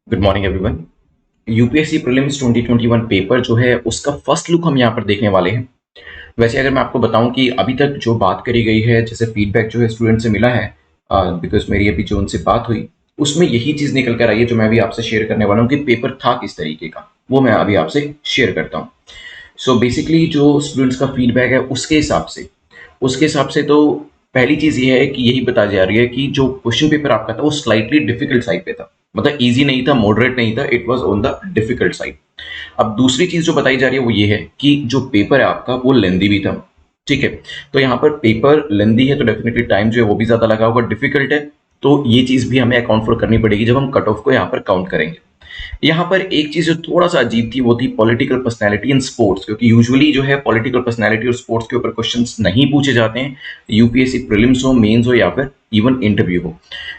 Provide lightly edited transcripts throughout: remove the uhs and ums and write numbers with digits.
Good morning everyone. UPSC prelims 2021 paper जो है उसका फर्स्ट लुक हम यहाँ पर देखने वाले हैं। वैसे अगर मैं आपको बताऊं कि अभी तक जो बात करी गई है, जैसे फीडबैक जो है स्टूडेंट से मिला है, बिकॉज मेरी अभी जो उनसे बात हुई उसमें यही चीज़ निकल कर आई है जो मैं अभी आपसे शेयर करने वाला हूँ कि पेपर था किस तरीके का, वो मैं अभी आपसे शेयर करता हूँ। सो बेसिकली जो स्टूडेंट्स का फीडबैक है उसके हिसाब से तो पहली चीज़ ये है कि यही बताई जा रही है कि जो क्वेश्चन पेपर आपका था वो स्लाइटली डिफिकल्ट साइड पे था। मतलब इजी नहीं था, मॉडरेट नहीं था, it was on the difficult side. अब दूसरी चीज़ जो बताई जा रही है वो ये है कि जो पेपर है आपका वो लेंदी भी था। ठीक है, तो यहाँ पर पेपर लेंदी है तो डेफिनेटली टाइम जो है वो भी ज़्यादा लगा होगा। डिफिकल्ट है तो ये चीज़ भी हमें अकाउंट फॉर करनी पड़ेगी जब हम कट ऑफ को यहाँ पर काउंट करेंगे। यहाँ पर एक चीज जो थोड़ा सा अजीब थी वो थी पॉलिटिकल पर्सनैलिटी इन स्पोर्ट्स, क्योंकि यूजुअली जो है पॉलिटिकल पर्सनैलिटी और स्पोर्ट्स के ऊपर क्वेश्चंस नहीं पूछे जाते हैं। यूपीएससी प्रीलिम्स हो, मेंस हो या फिर इवन इंटरव्यू हो।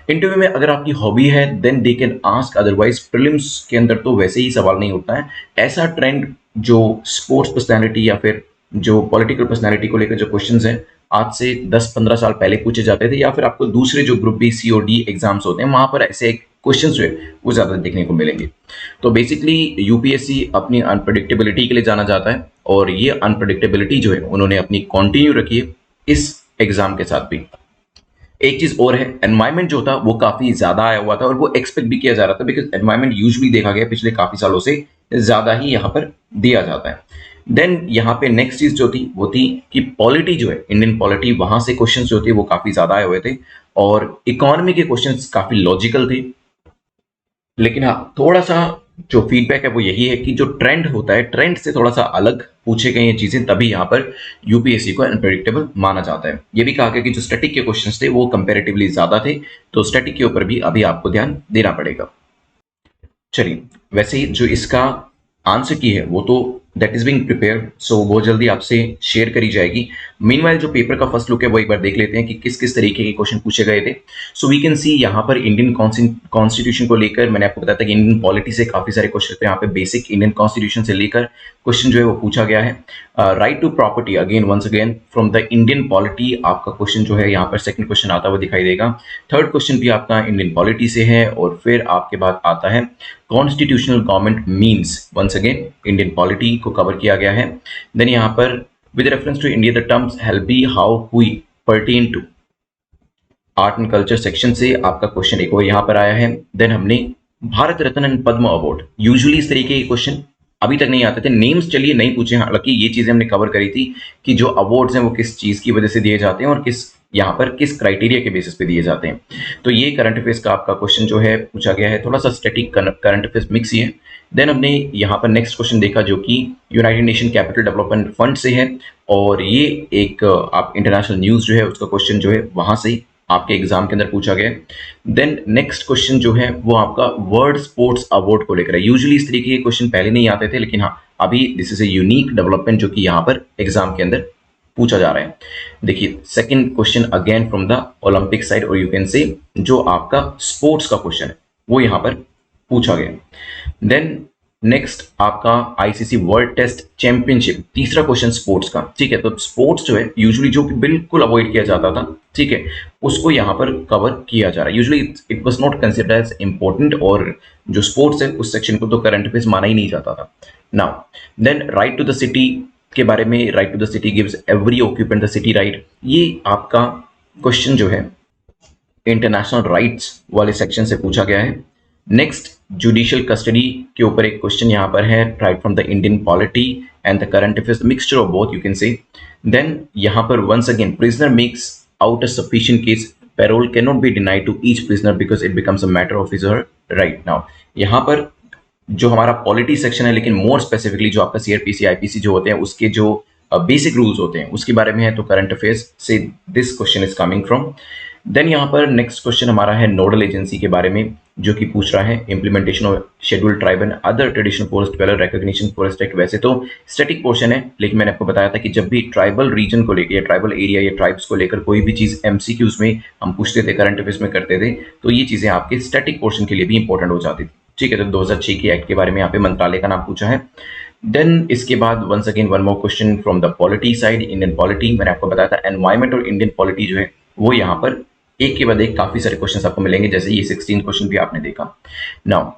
इंटरव्यू में अगर आपकी हॉबी है then they can ask, otherwise prelims के अंदर तो वैसे ही सवाल नहीं होता है। ऐसा ट्रेंड जो स्पोर्ट्स पर्सनैलिटी या फिर जो पॉलिटिकल पर्सनैलिटी को लेकर जो क्वेश्चन हैं आज से 10-15 साल पहले पूछे जाते थे, या फिर आपको दूसरे जो ग्रुप बी सी और डी एग्जाम्स होते हैं वहां पर ऐसे क्वेश्चन जो है वो ज्यादा देखने को मिलेंगे। तो बेसिकली यूपीएससी अपनी अनप्रडिक्टेबिलिटी के लिए जाना जाता है और ये अनप्रडिक्टेबिलिटी जो है उन्होंने अपनी कंटिन्यू रखी है इस एग्जाम के साथ भी। एक चीज और है, एनवायरमेंट जो था वो काफी ज्यादा आया हुआ था और वो एक्सपेक्ट भी किया जा रहा था, बिकॉज एनवायरमेंट यूजुअली देखा गया पिछले काफी सालों से ज्यादा ही यहाँ पर दिया जाता है। देन यहाँ पे नेक्स्ट चीज जो थी वो थी कि पॉलिटी जो है, इंडियन पॉलिटी, वहां से क्वेश्चन जो थे वो काफी ज्यादा आए हुए थे और इकोनॉमी के क्वेश्चन काफी लॉजिकल थे। लेकिन हाँ, थोड़ा सा जो फीडबैक है वो यही है कि जो ट्रेंड होता है, ट्रेंड से थोड़ा सा अलग पूछे गए ये चीजें, तभी यहाँ पर यूपीएससी को अनप्रेडिक्टेबल माना जाता है। ये भी कहा गया कि जो स्टैटिक के क्वेश्चंस थे वो कंपैरेटिवली ज्यादा थे, तो स्टैटिक के ऊपर भी अभी आपको ध्यान देना पड़ेगा। चलिए, वैसे ही जो इसका आंसर की है वो तो दैट इज बिंग प्रिपेयर, सो बहुत जल्दी आपसे शेयर करी जाएगी। मीनवाइल जो पेपर का फर्स्ट लुक है वो एक बार देख लेते हैं कि किस किस तरीके के क्वेश्चन पूछे गए थे। सो वी कैन सी यहाँ पर इंडियन कॉन्स्टिट्यूशन को लेकर मैंने आपको बताया था कि इंडियन पॉलिटी से काफी सारे क्वेश्चन थे। यहाँ पे बेसिक इंडियन कॉन्स्टिट्यूशन से लेकर क्वेश्चन जो है वो पूछा गया है। Right to property, again once again from the Indian polity आपका क्वेश्चन जो है यहाँ पर सेकंड क्वेश्चन आता हुआ दिखाई देगा। थर्ड क्वेश्चन भी आपका इंडियन पॉलिटी से है और फिर आपके बाद आता है constitutional government means, once again Indian polity को कवर किया गया है। देन यहाँ पर with reference to India the terms help be how who pertain to art and culture section से आपका क्वेश्चन एक और यहाँ पर आया है। देन हमने Bharat Ratna and Padma award, usually इस तरीके के क्वेश्चन अभी तक नहीं आते थे। नेम्स चलिए नहीं पूछे, हालांकि ये चीजें हमने कवर करी थी कि जो अवार्ड्स हैं वो किस चीज की वजह से दिए जाते हैं और किस यहाँ पर किस क्राइटेरिया के बेसिस पे दिए जाते हैं। तो ये करंट अफेयर्स का आपका क्वेश्चन जो है पूछा गया है, थोड़ा सा स्टैटिक करंट अफेयर्स मिक्स ही है। देन हमने यहाँ पर नेक्स्ट क्वेश्चन देखा जो कि United nation capital development fund से है और ये एक आप इंटरनेशनल न्यूज जो है उसका क्वेश्चन जो है वहां से आपके एग्जाम के अंदर पूछा गया। देन नेक्स्ट क्वेश्चन जो है वो आपका वर्ल्ड स्पोर्ट्स अवार्ड को लेकर है। यूजुअली इस तरीके के क्वेश्चन पहले नहीं आते थे, लेकिन हाँ अभी this is a unique development जो कि यहाँ पर एग्जाम के अंदर पूछा जा रहा है। देखिए second question again from the Olympic side, और यू कैन से जो आपका स्पोर्ट्स का क्वेश्चन है वो यहाँ पर पूछा गया। देन नेक्स्ट आपका आईसीसी वर्ल्ड टेस्ट चैंपियनशिप, तीसरा क्वेश्चन स्पोर्ट्स का। ठीक है, तो स्पोर्ट्स जो है यूजुअली जो कि बिल्कुल अवॉइड किया जाता था, ठीक है, उसको यहाँ पर कवर किया जा रहा है। Usually it was not considered as important और जो स्पोर्ट्स है उस सेक्शन को तो करंट अफेयर्स माना ही नहीं जाता था। Now then right to the city के बारे में, right to the city gives every occupant the city right, ये आपका क्वेश्चन जो है इंटरनेशनल राइट्स वाले सेक्शन से पूछा गया है। नेक्स्ट जुडिशियल कस्टडी के ऊपर एक क्वेश्चन यहाँ पर है, right from the Indian polity and the current affairs, mixture of both you can say. Then यहाँ पर once again prisoner makes out a sufficient case, parole can not be denied to each prisoner because it becomes a matter of his or right. Now यहाँ पर जो हमारा polity section है, लेकिन more specifically जो आपका सीआरपीसी आईपीसी जो होते हैं उसके जो बेसिक रूल्स होते हैं उसके बारे में है, तो करंट अफेयर्स से this question is coming from. Then यहाँ पर नेक्स्ट क्वेश्चन हमारा है नोडल एजेंसी के बारे में, जो कि पूछ रहा है implementation of scheduled tribe and other traditional forest developer recognition forest act. वैसे तो स्टैटिक पोर्शन है, लेकिन मैंने आपको बताया था कि जब भी ट्राइबल रीजन को लेकर या ट्राइबल एरिया या ट्राइब्स को लेकर कोई भी चीज एमसीक्यूज में हम पूछते थे, करंट अफेयर्स में करते थे, तो ये चीजें आपके स्टैटिक पोर्शन के लिए भी इंपॉर्टेंट हो जाती थी। ठीक है, तो 2006 के एक्ट के बारे में यहाँ पे मंत्रालय का नाम पूछा है। देन इसके बाद once again one more question from the polity side, Indian polity. मैंने आपको बताया था एनवायरमेंट और इंडियन पॉलिटी जो है वो यहाँ पर एक के बाद एक काफी सारे क्वेश्चन आपको मिलेंगे, जैसे ये 16 क्वेश्चन भी आपने देखा। Now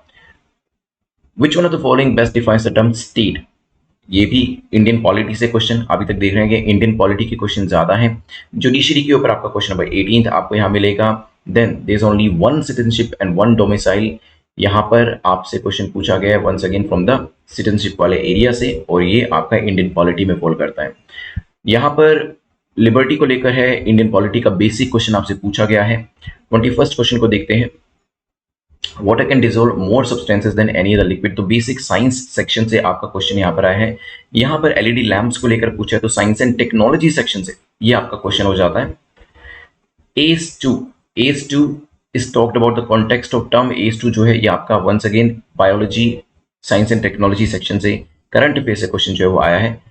which one of the following best defines the term state. ये भी इंडियन पॉलिटी से क्वेश्चन अभी तक देख रहे हैं कि इंडियन पॉलिटी के क्वेश्चन ज्यादा हैं। जुडिशरी के ऊपर आपका क्वेश्चन नंबर 18 आपको यहाँ मिलेगा। Then there is only one citizenship and one domicile. यहाँ पर आपसे क्वेश्चन पूछा गया है once again from the citizenship वाले एरिया से, और ये आपका इंडियन पॉलिटी में फॉल करता है। यहाँ पर लिबर्टी को लेकर है, इंडियन पॉलिटी का बेसिक क्वेश्चन आपसे पूछा गया है। 21st क्वेश्चन को देखते हैं। Water can dissolve more substances than any other liquid. तो बेसिक साइंस सेक्शन से आपका क्वेश्चन यहाँ पर आया है। यहाँ पर एलईडी लैंप्स को लेकर पूछा है तो साइंस एंड टेक्नोलॉजी सेक्शन से ये आपका क्वेश्चन हो जाता है। AS2 is talked about the context of term. AS2 जो है ये आपका once again biology science and technology section से करंट अफेयर से क्वेश्चन जो है वो आया है।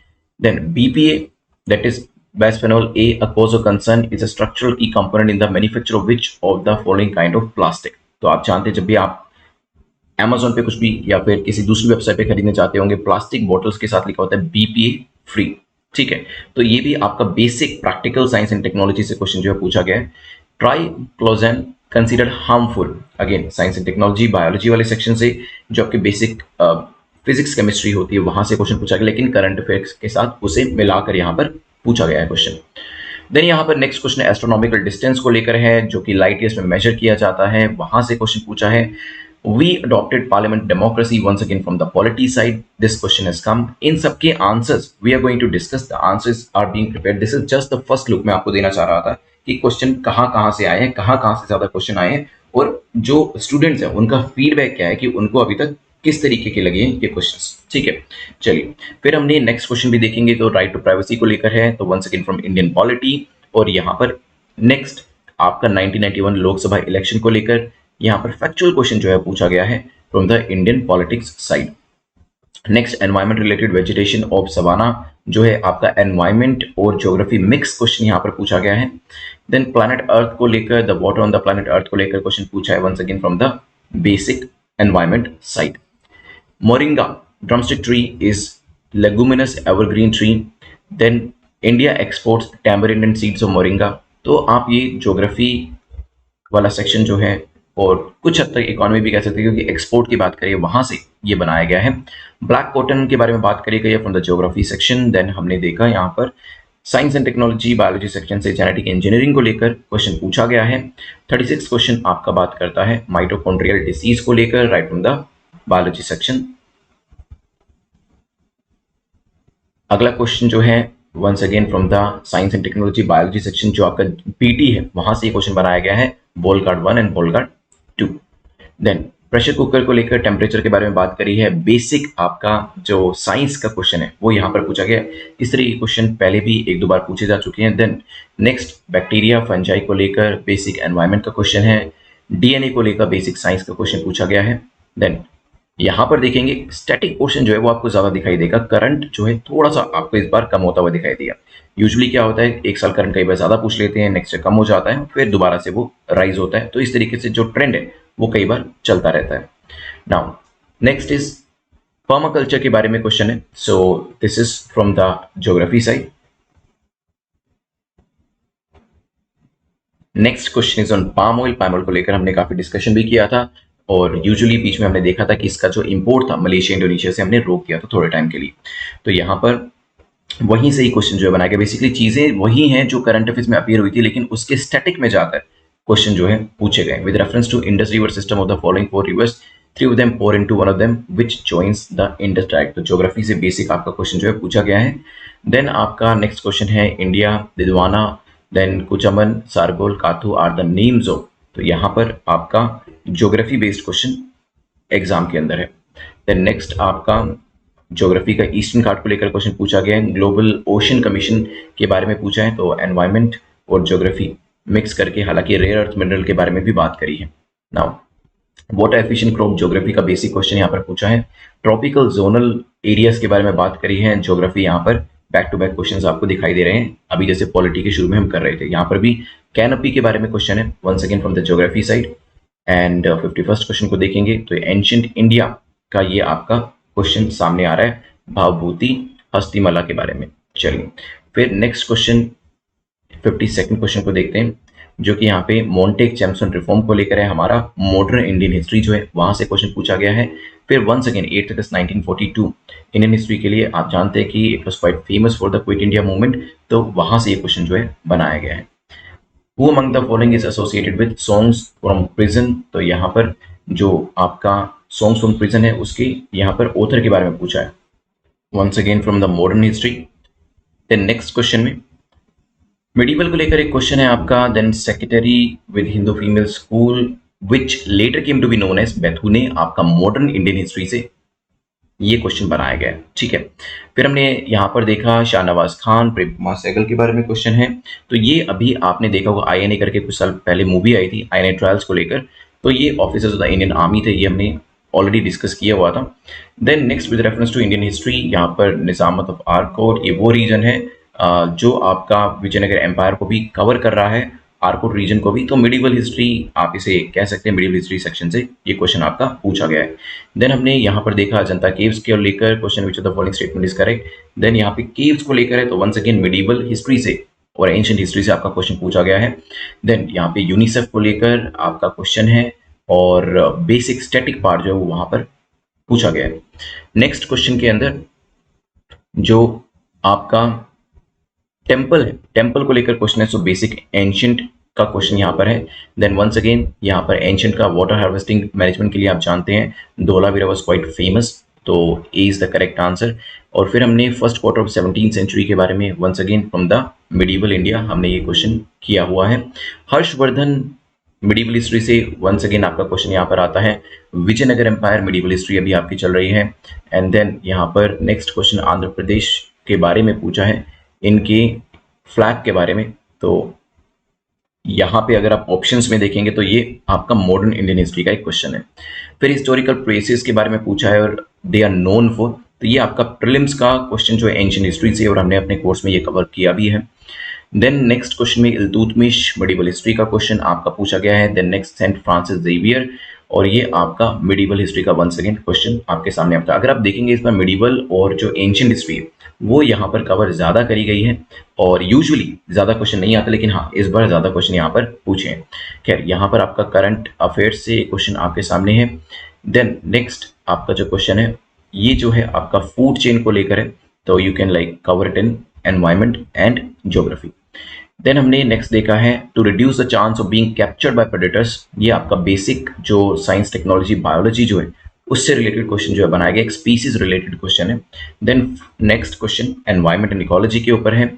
Then BPA that is bisphenol A, a cause of concern, is a structural key component in the manufacture of which of the following kind of plastic। तो आप जानते हैं जब भी आप Amazon पे कुछ भी या फिर किसी दूसरी वेबसाइट पे खरीदने चाहते होंगे, प्लास्टिक बॉटल्स के साथ लिखा होता है BPA फ्री। ठीक है, तो ये भी आपका basic practical science and technology से क्वेश्चन जो है पूछा गया है। Triclosan considered harmful, again science and technology biology वाले सेक्शन से जो आपके बेसिक फिजिक्स केमिस्ट्री होती है वहां से क्वेश्चन पूछा गया, लेकिन करंट अफेयर्स के साथ उसे मिलाकर यहाँ पर पूछा गया है क्वेश्चन। देन यहाँ पर नेक्स्ट क्वेश्चन एस्ट्रोनॉमिकल डिस्टेंस को लेकर है, जो कि लाइट ईयर्स में मेजर किया जाता है, वहां से क्वेश्चन पूछा है। We adopted parliament democracy once again from the polity side, this question has come. इन सबके answers we are going to discuss, the answers are being prepared. This is just the first look मैं आपको देना चाह रहा था कि question कहाँ से आए हैं, कहाँ से ज्यादा क्वेश्चन आए हैं, और जो स्टूडेंट्स हैं उनका फीडबैक क्या है कि उनको अभी तक किस तरीके के लगे ये क्वेश्चंस। ठीक है, चलिए फिर हमने नेक्स्ट क्वेश्चन भी देखेंगे। तो राइट टू प्राइवेसी को लेकर है, तो once again from Indian polity. और यहाँ पर नेक्स्ट आपका 1991 लोकसभा इलेक्शन को लेकर यहाँ पर फैक्चुअल क्वेश्चन जो है पूछा गया है from the Indian politics side. Next environment related vegetation of savanna, जो है आपका एनवायरमेंट और ज्योग्राफी मिक्स क्वेश्चन यहाँ पर पूछा गया है। देन प्लैनेट अर्थ को लेकर, the water on the planet Earth को लेकर क्वेश्चन पूछा है once again from the basic environment side. Moringa drumstick tree is leguminous evergreen tree. Then India exports tamarind and seeds of moringa। तो आप ये geography वाला सेक्शन जो है और कुछ हद तक इकोनॉमी भी कह सकते हैं, क्योंकि एक्सपोर्ट की बात करिए वहां से ये बनाया गया है। ब्लैक कॉटन के बारे में बात करी गई है from the geography section. Then हमने देखा यहाँ पर science and technology biology section से जेनेटिक इंजीनियरिंग को लेकर क्वेश्चन पूछा गया है। 36 क्वेश्चन आपका बात करता है माइटोकॉन्ड्रियल डिसीज को लेकर, right from the biology section. अगला क्वेश्चन जो है once again from the science and technology biology section, जो आपका पीटी है वहां से क्वेश्चन बनाया गया है, Bollgard 1 and Bollgard 2। Then pressure cooker को लेकर टेम्परेचर के बारे में बात करी है। बेसिक आपका जो साइंस का क्वेश्चन है वो यहाँ पर पूछा गया। इस तरह के क्वेश्चन पहले भी एक दो बार पूछे जा चुके हैं। देन नेक्स्ट बैक्टीरिया फंजाई को लेकर बेसिक एनवायरमेंट का क्वेश्चन है। डीएनए को लेकर बेसिक साइंस का क्वेश्चन पूछा गया है। देन यहाँ पर देखेंगे स्टैटिक पोर्शन जो है वो आपको ज्यादा दिखाई देगा, करंट जो है थोड़ा सा आपको इस बार कम होता हुआ दिखाई दिया। यूजुअली क्या होता है, एक साल करंट कई बार ज्यादा पूछ लेते हैं, नेक्स्ट से कम हो जाता है, फिर दोबारा से वो राइज होता है। तो इस तरीके से जो ट्रेंड है वो कई बार चलता रहता है। नाउ नेक्स्ट इज पर्माकल्चर के बारे में क्वेश्चन है। So this is from the geography side. Next question is on palm oil. Palm oil को लेकर हमने काफी डिस्कशन भी किया था, और यूजुअली बीच में हमने देखा था कि इसका जो इंपोर्ट था मलेशिया इंडोनेशिया से हमने रोक दिया था थोड़े टाइम के लिए। तो यहाँ पर वहीं से ही क्वेश्चन जो है बनाया गया। बेसिकली चीजें वही हैं जो करंट अफेयर्स में अपीयर हुई थी, लेकिन उसके स्टैटिक में जाकर क्वेश्चन जो है पूछे गए। With reference to Indus river system of the following 4 rivers, 3 of them pour into one of them which joins the Indus Tract। तो ज्योग्राफी से बेसिक आपका क्वेश्चन जो है पूछा गया है। देन आपका नेक्स्ट क्वेश्चन है India, Didwana, then Kuchaman, Sargol, Kathu are the names of. तो यहाँ पर आपका ज्योग्राफी बेस्ड क्वेश्चन एग्जाम के अंदर है। देन नेक्स्ट आपका ज्योग्राफी का ईस्टर्न घाट को लेकर क्वेश्चन पूछा गया है। ग्लोबल ओशन कमीशन के बारे में पूछा है, तो एनवायरमेंट और ज्योग्राफी मिक्स करके, हालांकि रेयर अर्थ मिनरल के बारे में भी बात करी है। Now water efficient crop geography का बेसिक क्वेश्चन यहाँ पर पूछा है। ट्रॉपिकल जोनल एरियाज के बारे में बात करी है ज्योग्राफी। यहाँ पर बैक टू बैक क्वेश्चंस आपको दिखाई दे रहे हैं, अभी जैसे पॉलिटी के शुरू में हम कर रहे थे। यहाँ पर भी कैनोपी के बारे में क्वेश्चन है once again from the geography side. And 51st question को देखेंगे तो एंशिएंट इंडिया का ये आपका क्वेश्चन सामने आ रहा है, भावभूति हस्तिमला के बारे में। चलिए फिर नेक्स्ट क्वेश्चन 52nd क्वेश्चन को देखते हैं। जो कि यहाँ पे मॉन्टेक चैम्पसन रिफॉर्म को लेकर है। हमारा मॉडर्न इंडियन हिस्ट्री जो है वहां से क्वेश्चन पूछा गया है। फिर वंस अगेन 8 अगस्त 1942 इंडियन हिस्ट्री के लिए आप जानते हैं कि it was quite famous for the quit India movement, तो वहां से ये क्वेश्चन जो है बनाया गया है। Who among the following is associated with songs from prison, तो यहाँ पर जो आपका सॉन्ग्स फ्रॉम प्रिजन है उसके यहाँ पर ऑथर के बारे में पूछा है, once again from the modern history. Then next question में मिडिवल को लेकर एक क्वेश्चन है आपका, then secretary with Hindu female school which later came to be known as Bethune, आपका मॉडर्न इंडियन हिस्ट्री से ये क्वेश्चन बनाया गया है, ठीक है। फिर हमने यहाँ पर देखा शाहनवाज खान प्रेम कुमार सहगल के बारे में क्वेश्चन है। तो ये अभी आपने देखा होगा आईएनए करके कुछ साल पहले मूवी आई थी आईएनए ट्रायल्स को लेकर, तो ये officers of the Indian army थे, ये हमने ऑलरेडी डिस्कस किया हुआ था। Then next with reference to Indian history, यहाँ पर निजामत ऑफ आर्कोट, ये वो रीजन है जो आपका विजयनगर एम्पायर को भी कवर कर रहा है, आर्कोट रीजन को भी। तो मिडिवल हिस्ट्री आप इसे कह सकते हैं, मिडिवल हिस्ट्री सेक्शन से ये क्वेश्चन आपका पूछा गया है। देन हमने यहाँ पर देखा अजंता केव्स को लेकर question which of the following statement is correct. Then यहाँ पे केव्स को लेकर है, तो वंस अगेन मिडिवल हिस्ट्री से और एंशिएंट हिस्ट्री से आपका क्वेश्चन पूछा गया है। देन यहाँ पे यूनिसेफ को लेकर आपका क्वेश्चन है और बेसिक स्टैटिक पार्ट जो है वो वहां पर पूछा गया है। नेक्स्ट क्वेश्चन के अंदर जो आपका टेम्पल है, टेम्पल को लेकर क्वेश्चन है, सो बेसिक एंशिएंट का क्वेश्चन यहाँ पर है। देन वंस अगेन यहाँ पर एंशिएंट का वाटर हार्वेस्टिंग मैनेजमेंट के लिए आप जानते हैं धोलावीरा वाज क्वाइट फेमस, तो ए इज द करेक्ट आंसर। और फिर हमने first quarter of 17th century के बारे में once again from the medieval India हमने ये क्वेश्चन किया हुआ है। हर्षवर्धन मिडिवल हिस्ट्री से वंस अगेन आपका क्वेश्चन यहाँ पर आता है। विजयनगर एम्पायर मिडिवल हिस्ट्री अभी आपकी चल रही है। एंड देन यहाँ पर नेक्स्ट क्वेश्चन आंध्र प्रदेश के बारे में पूछा है, इनके फ्लैग के बारे में। तो यहाँ पे अगर आप ऑप्शंस में देखेंगे तो ये आपका मॉडर्न इंडियन हिस्ट्री का एक क्वेश्चन है। फिर हिस्टोरिकल प्लेसेस के बारे में पूछा है और दे आर नोन फॉर, तो ये आपका प्रीलिम्स का क्वेश्चन जो है एंशिएंट हिस्ट्री से, और हमने अपने कोर्स में ये कवर किया भी है। देन नेक्स्ट क्वेश्चन में इल्तुतमिश मिडिवल हिस्ट्री का क्वेश्चन आपका पूछा गया है। Then next Saint Francis Xavier, और ये आपका मिडिवल हिस्ट्री का वंस अगेन क्वेश्चन आपके सामने आता है। अगर आप देखेंगे इसमें मिडिवल और जो एंशिएंट हिस्ट्री है वो यहाँ पर कवर ज़्यादा करी गई है, और यूजुअली ज़्यादा क्वेश्चन नहीं आता, लेकिन हाँ इस बार ज़्यादा क्वेश्चन यहाँ पर पूछे हैं। खैर यहाँ पर आपका करंट अफेयर्स से क्वेश्चन आपके सामने है। देन नेक्स्ट आपका जो क्वेश्चन है ये जो है आपका फूड चेन को लेकर है, तो you can like cover it in environment and geography. Then हमने नेक्स्ट देखा है to reduce the chance of being captured by predators, ये आपका बेसिक जो साइंस टेक्नोलॉजी बायोलॉजी जो है उससे रिलेटेड क्वेश्चन जो है बनाया गया, एक स्पीसीज रिलेटेड क्वेश्चन है। Then next question environment and ecology के ऊपर है।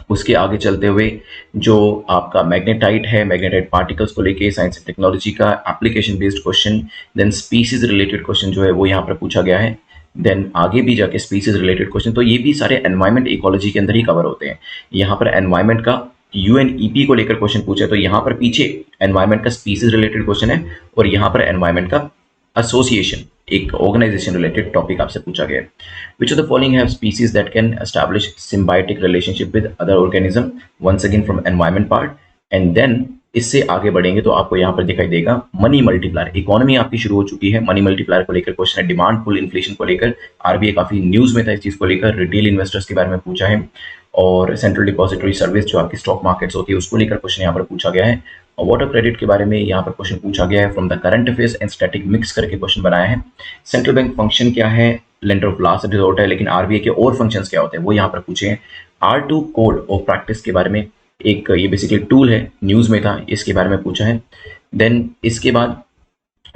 उसके आगे चलते हुए जो आपका मैग्नेटाइट है, मैग्नेटाइट पार्टिकल्स को लेके साइंस एंड टेक्नोलॉजी का application based question. Then species related question जो है वो यहाँ पर पूछा गया है। देन आगे भी जाके स्पीसीज रिलेटेड क्वेश्चन, तो ये भी सारे एनवायरमेंट इकोलॉजी के अंदर ही कवर होते हैं। यहाँ पर एनवायरमेंट का यूएनईपी को लेकर क्वेश्चन पूछा है, तो यहाँ पर पीछे एनवायरमेंट का स्पीसीज रिलेटेड क्वेश्चन है, और यहाँ पर एनवायरमेंट का एसोसिएशन एक ऑर्गेनाइजेशन रिलेटेड टॉपिक आपसे पूछा गया है। Which of the following have species that can establish symbiotic relationship with other organism, once again from environment part. And then इससे आगे बढ़ेंगे तो आपको यहाँ पर दिखाई देगा मनी मल्टीप्लायर, इकोनॉमी आपकी शुरू हो चुकी है, मनी मल्टीप्लायर को लेकर क्वेश्चन है। डिमांड पुल इन्फ्लेशन को लेकर आरबीआई काफी न्यूज में था इस चीज को लेकर। रिटेल इन्वेस्टर्स के बारे में पूछा है, और सेंट्रल डिपॉजिटरी सर्विस जो आपकी स्टॉक मार्केट्स होती है उसको लेकर क्वेश्चन यहाँ पर पूछा गया है। और वाटर क्रेडिट के बारे में यहाँ पर क्वेश्चन पूछा गया है। From the current affairs and static mix करके क्वेश्चन बनाया है। सेंट्रल बैंक फंक्शन क्या है, लेंडर ऑफ लास्ट रिजोर्ट है, लेकिन आरबीआई के और फंक्शंस क्या होते हैं वो यहाँ पर पूछे हैं। R2 कोड ऑफ प्रैक्टिस के बारे में, एक ये बेसिकली टूल है, न्यूज में था, इसके बारे में पूछा है। देन इसके बाद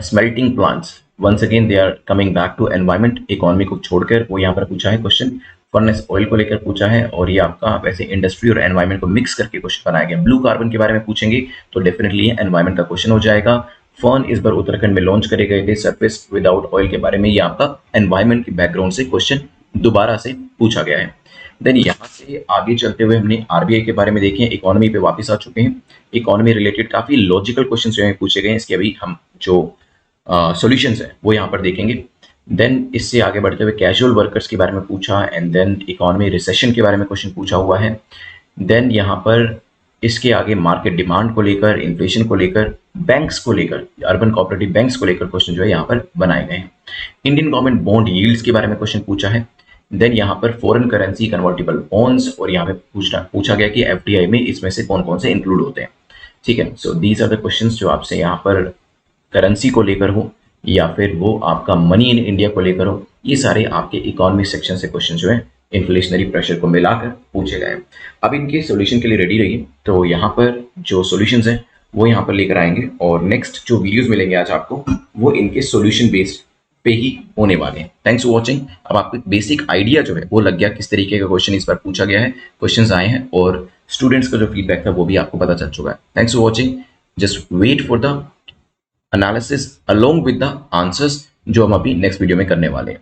smelting plants, once again they are coming back to environment economy को छोड़कर, वो यहाँ पर पूछा है क्वेश्चन। फर्नेस ऑयल को लेकर पूछा है, और ये आपका वैसे इंडस्ट्री और एनवायरमेंट को मिक्स करके क्वेश्चन बनाया गया। ब्लू कार्बन के बारे में पूछेंगे तो डेफिनेटली ये एनवायरमेंट का क्वेश्चन हो जाएगा। फर्न इस बार उत्तराखंड में लॉन्च करे गए थे सरफेस विदाउट ऑयल के बारे में, ये आपका एनवायरमेंट के बैकग्राउंड से क्वेश्चन दोबारा से पूछा गया है। देन यहाँ से आगे चलते हुए हमने आरबीआई के बारे में देखे, इकोनॉमी पे वापस आ चुके हैं। इकोनॉमी रिलेटेड काफी लॉजिकल क्वेश्चन जो है पूछे गए हैं, इसके अभी हम जो सॉल्यूशंस हैं वो यहाँ पर देखेंगे। देन इससे आगे बढ़ते हुए कैजुअल वर्कर्स के बारे में पूछा, एंड देन इकोनॉमी रिसेशन के बारे में क्वेश्चन पूछा हुआ है। देन यहाँ पर इसके आगे मार्केट डिमांड को लेकर, इन्फ्लेशन को लेकर, बैंक्स को लेकर, अर्बन कोऑपरेटिव बैंक्स को लेकर क्वेश्चन जो है यहाँ पर बनाए गए हैं। इंडियन गवर्नमेंट बॉन्ड यील्ड्स के बारे में क्वेश्चन पूछा है। देन यहाँ पर फॉरेन करेंसी कन्वर्टिबल बॉन्ड्स, और यहाँ पे पूछा गया कि एफडीआई में इसमें से कौन कौन से इंक्लूड होते हैं। ठीक है। So these are the questions जो आपसे यहाँ पर करेंसी को लेकर हो या फिर वो आपका मनी इन इंडिया को लेकर हो, ये सारे आपके इकोनॉमी सेक्शन से क्वेश्चन जो है इन्फ्लेशनरी प्रेशर को मिलाकर पूछे गए हैं। अब इनके सॉल्यूशन के लिए रेडी रहिए। तो यहाँ पर जो सॉल्यूशंस हैं वो यहाँ पर लेकर आएंगे और नेक्स्ट जो वीडियोस मिलेंगे आज आपको वो इनके सॉल्यूशन बेस्ड पे ही होने वाले हैं। Thanks for watching. अब आपको एक बेसिक आइडिया जो है वो लग गया किस तरीके का क्वेश्चन इस बार पूछा गया है, क्वेश्चंस आए हैं और स्टूडेंट्स का जो फीडबैक था वो भी आपको पता चल चुका है। Thanks for watching. Just wait for the analysis along with the answers जो हम अभी नेक्स्ट वीडियो में करने वाले हैं।